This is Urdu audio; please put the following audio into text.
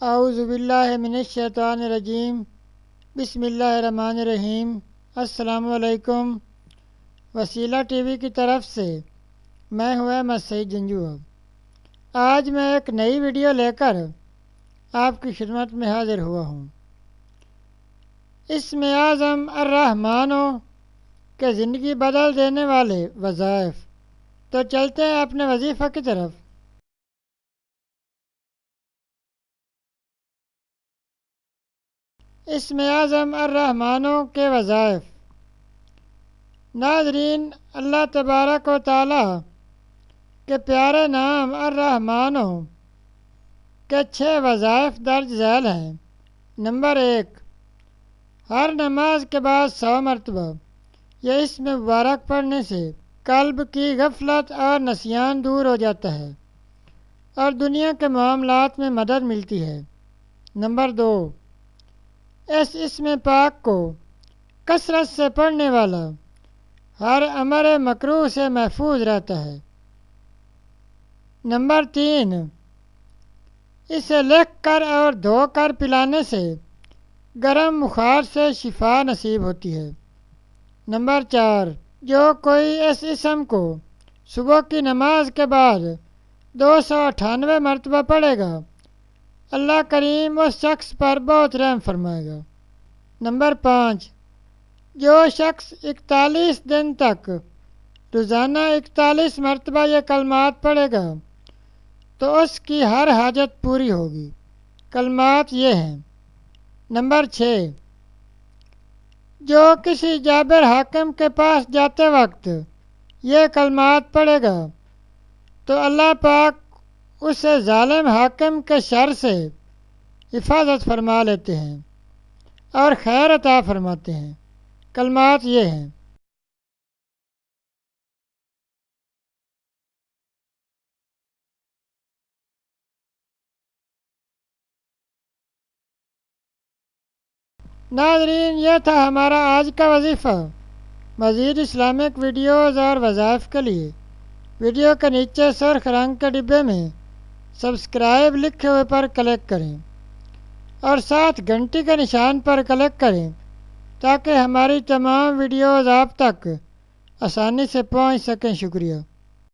اعوذ باللہ من الشیطان الرجیم بسم اللہ الرحمن الرحیم۔ السلام علیکم۔ وسیلہ ٹی وی کی طرف سے میں ہوں احمد سعید جنجو۔ آج میں ایک نئی ویڈیو لے کر آپ کی خدمت میں حاضر ہوا ہوں۔ اسم اعظم الرحمن کے زندگی بدل دینے والے وظائف۔ تو چلتے ہیں اپنے وظیفہ کی طرف۔ اسم اعظم الرحمن کے وظائف۔ ناظرین، اللہ تبارک و تعالی کے پیارے نام الرحمن کے 6 وظائف درج ذیل ہیں۔ نمبر 1، ہر نماز کے بعد 100 مرتبہ یہ اسم مبارک پڑھنے سے قلب کی غفلت اور نسیان دور ہو جاتا ہے اور دنیا کے معاملات میں مدد ملتی ہے۔ نمبر 2، اس اسم پاک کو کثرت سے پڑھنے والا ہر امر مکروہ سے محفوظ رہتا ہے۔ نمبر 3، اسے لکھ کر اور دھو کر پلانے سے گرم بخار سے شفا نصیب ہوتی ہے۔ نمبر 4، جو کوئی اس اسم کو صبح کی نماز کے بعد 298 مرتبہ پڑھے گا، اللہ کریم اس شخص پر بہت رحم فرمائے گا۔ نمبر 5، جو شخص 41 دن تک روزانہ 41 مرتبہ یہ کلمات پڑھے گا تو اس کی ہر حاجت پوری ہوگی۔ کلمات یہ ہیں۔ نمبر 6، جو کسی جابر حاکم کے پاس جاتے وقت یہ کلمات پڑھے گا تو اللہ پاک اسے ظالم حاکم کے شر سے حفاظت فرما لیتے ہیں اور خیر عطا فرماتے ہیں۔ کلمات یہ ہیں۔ ناظرین، یہ تھا ہمارا آج کا وظیفہ۔ مزید اسلامک ویڈیوز اور وظائف کے لیے ویڈیو کے نیچے سرخ رنگ کے ڈبے میں سبسکرائب لکھے ہوئے پر کلک کریں اور ساتھ گھنٹی کے نشان پر کلک کریں تاکہ ہماری تمام ویڈیوز آپ تک آسانی سے پہنچ سکیں۔ شکریہ۔